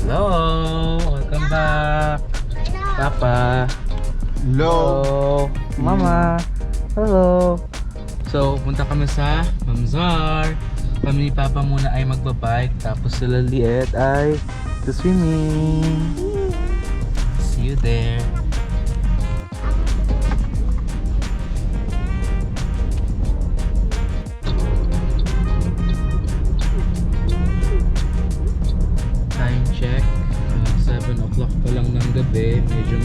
Hello! Welcome back! Papa! Hello! Mama! Hello! So, punta kami sa Mamzar. Kami ni Papa muna ay magbabike. Tapos sila liit ay to swimming. See you there! Time check, 7 o'clock pa lang ng gabi. Medyo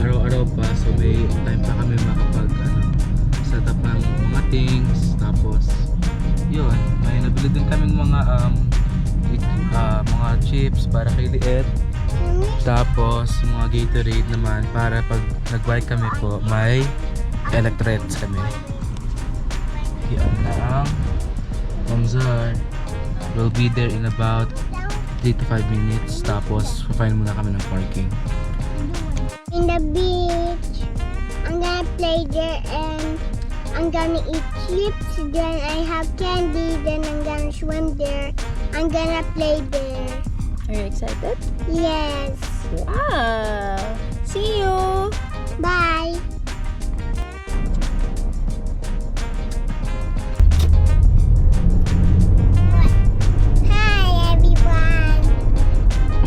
araw-araw pa, so may time pa kami makapag set up ng mga things. Tapos yun, may nabili din kaming mga chips para kay Liet. Tapos mga Gatorade naman para pag nag-bike kami po, may electrolytes kami. Yan lang. Mamzar. We'll be there in about 3 to 5 minutes. Tapos find muna kami ng parking. In the beach, I'm gonna play there and I'm gonna eat chips. Then I have candy. Then I'm gonna swim there. I'm gonna play there. Are you excited? Yes. Wow! See you! Bye. Hi everyone.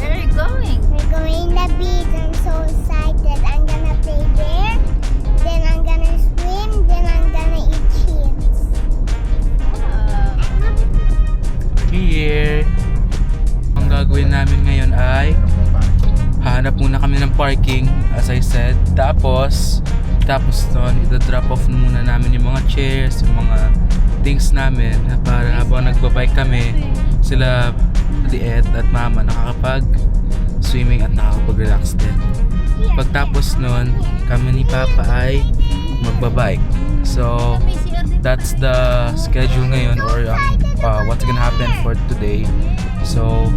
Where are you going? We're going to the beach. I'm so excited. I'm gonna play there. Then I'm gonna swim. Then I'm gonna eat chips. Wow! Here. Ang gagawin namin ngayon ay hahanap muna kami ng parking, as I said. Tapos nun, ida-drop off muna namin yung mga chairs, yung mga things namin para habang nagbabike kami, sila Liet at Mama nakakapag swimming at nakakapag-relax din. Pagtapos nun, kami ni Papa ay magbabike. So that's the schedule ngayon, or what's gonna happen for today. So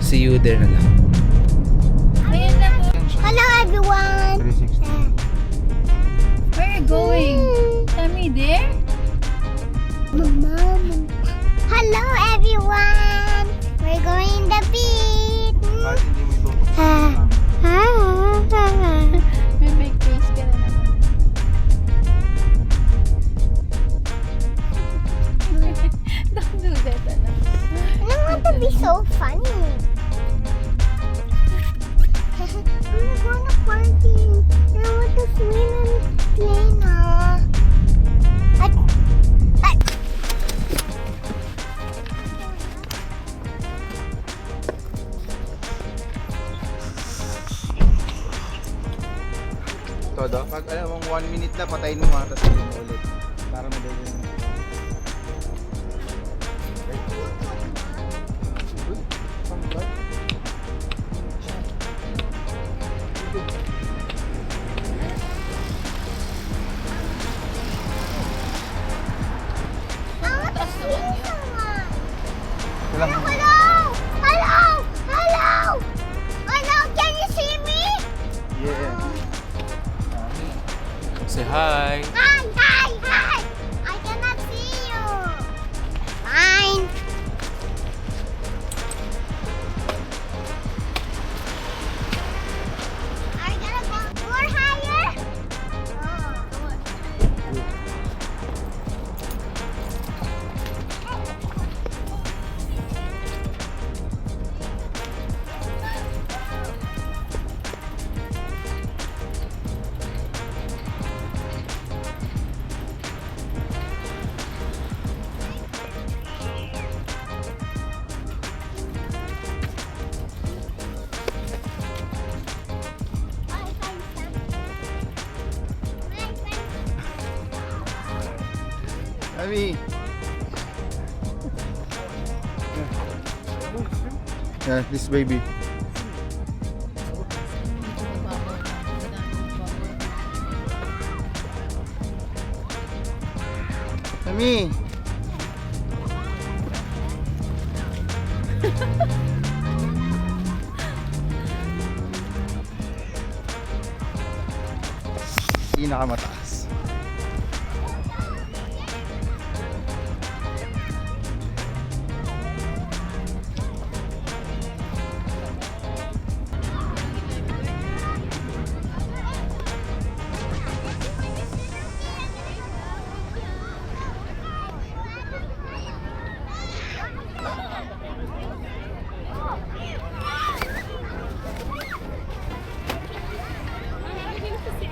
see you there na lang. Hello everyone. 360. Where are you going? Tommy, there? Mama. Hello everyone. We're going to the beach. Kahit hindi mo ito. May big face ka na naman. Don't do that, anak. I want to be so funny. I want to party. I want to swim and play now. Todo. Pag alam mong 1 minute na, patayin mo tapos ulit mo ulit. Para madali yun. Uy, pangkat. I want to see someone. Kailang Hello! Hello! Hello! Hello! Can you see me? yeah. Say hi! Hi! Hi! Hi! I cannot see you. Fine. Are you gonna go more higher? Ami. Yeah, this baby. Ami. Pinakamataas.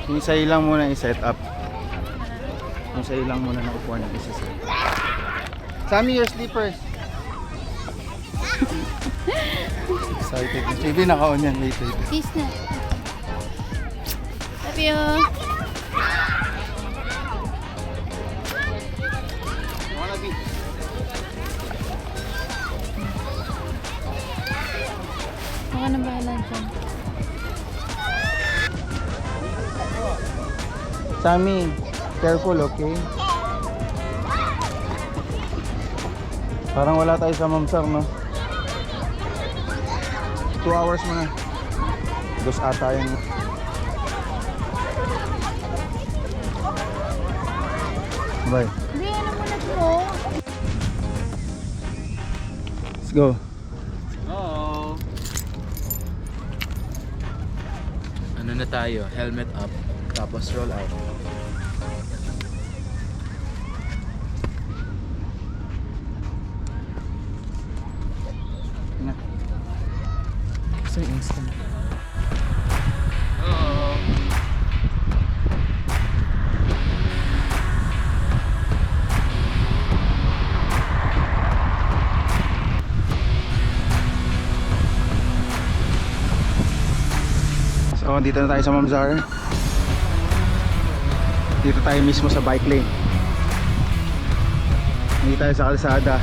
Yung sa'yo lang muna i-set up. Yung sa'yo lang muna na upuan yung isa-set. Sammy, your slippers. Excited. JB, naka-on yan. Wait. Kiss na. Love you. Wanna be? Ako na bahala dyan. Sammy, careful, okay? Parang wala tayo sa Mamsar, no? 2 hours mo na. Dos ata yung... Bye. Hindi, ano muna po? Let's go. Oh. Ano na tayo? Helmet up. Tapos roll out. Na. Gusto yung instant. Oh. So, dito na tayo sa Mamzar. Dito tayo mismo sa bike lane. Hindi tayo sa kalsada.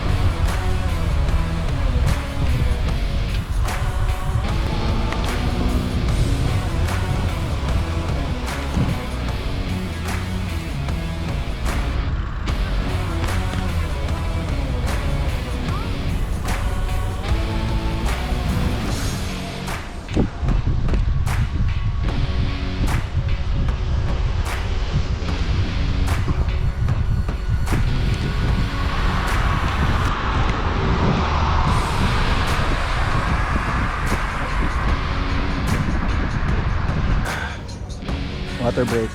Water break.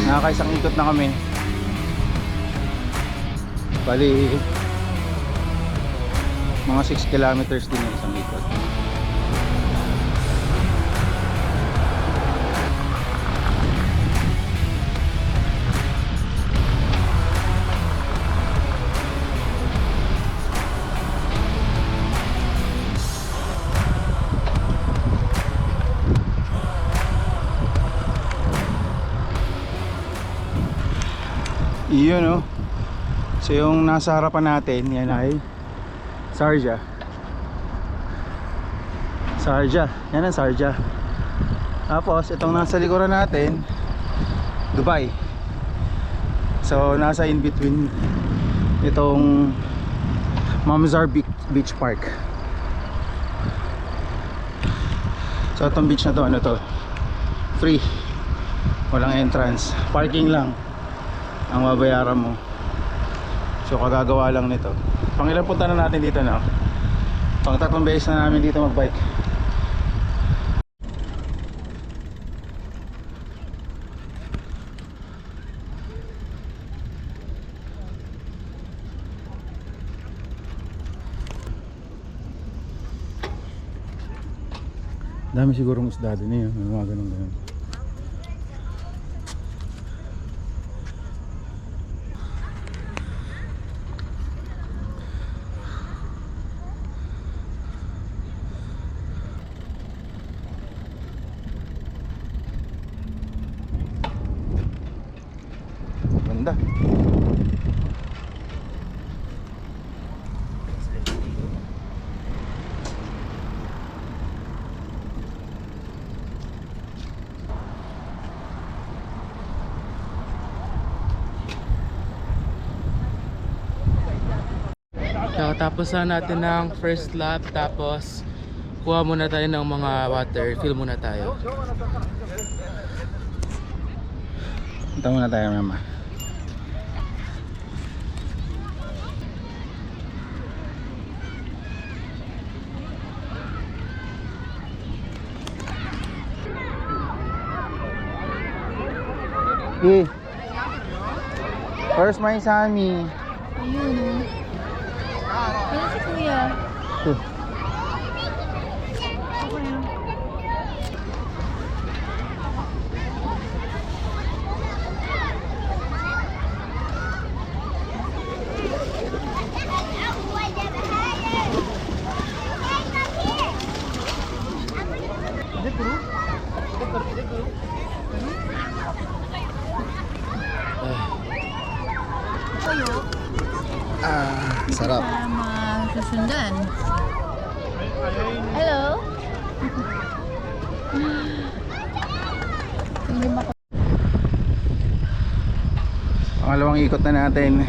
Nakakaisang ikot na kami. Bali mga 6 kilometers din yung isang ikot. Iyon, no? So yung nasa harapan natin, yan ay Sharjah. Yan ang Sharjah. Tapos itong nasa likuran natin, Dubai. So nasa in between itong Mamzar Beach Park. So itong beach na to, ano to? Free. Walang entrance. Parking lang ang babayaran mo. So kagagawa lang nito. Pangilang punta na natin dito na. Pang 3 beses na namin dito magbike. Dami sigurong isda din yun. May mga ganun. Ganda. Tapos na natin ng first lap, tapos kuha muna tayo ng mga water, fill muna tayo. Punta muna tayo, mama. Eh, Where's my Sammy? Ayun, oh. Ayun si Kuya. Sarap. Para masusundan. Hello? Tingnan mo. Pangalawang ikot na natin.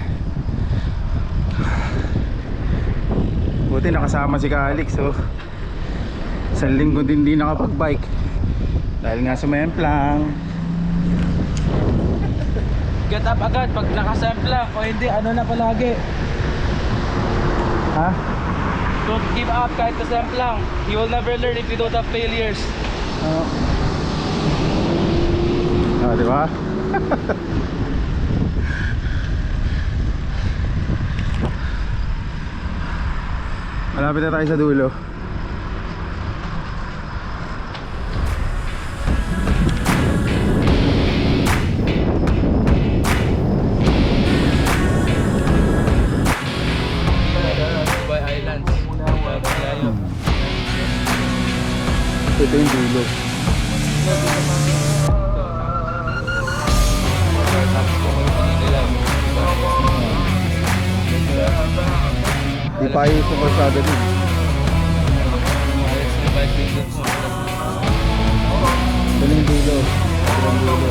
Buti nakasama si Alex, so isang linggo din di nakapag-bike dahil nga sumemplang. Get up agad pag nakasemplang. O hindi, ano na palagi. Ha? Don't give up kahit kasemplang. You will never learn if you don't have failures. Di ba? Malapit na tayo sa dulo. Dubai Islands. Layo. Ito yung dulo. Di pa yung sumasada din. Ito yung dulo. Ito yung dulo.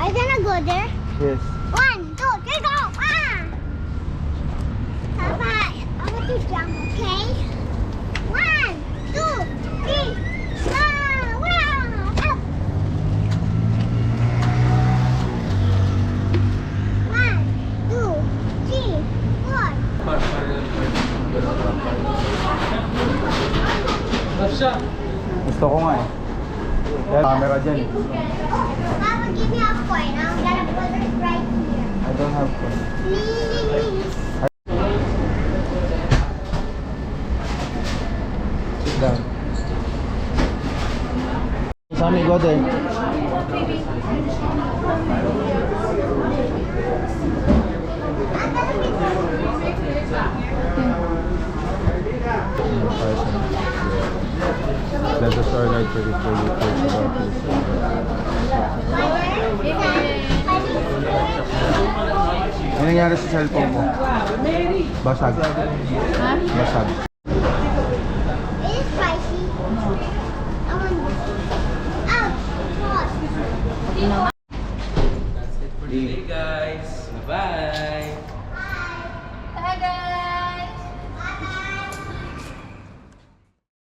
Are you gonna go there? Yes. 1, 2, 3, go! Ah! Papa, I want to jump, okay? 1, 2, 3, go! Wow! Up! 1, 2, 3, 4. Gusto ko nga eh. Kaya camera dyan eh. Papa, give me a coin. I'm gonna put it right here. I don't have to. Please. Sit down. Sammy, go there. There's a starlight for you about this. Ano nangyari sa cellphone mo? Basag. Ha? Basag. It is spicy. I want this. Ouch! What? That's it for today, guys. Bye-bye.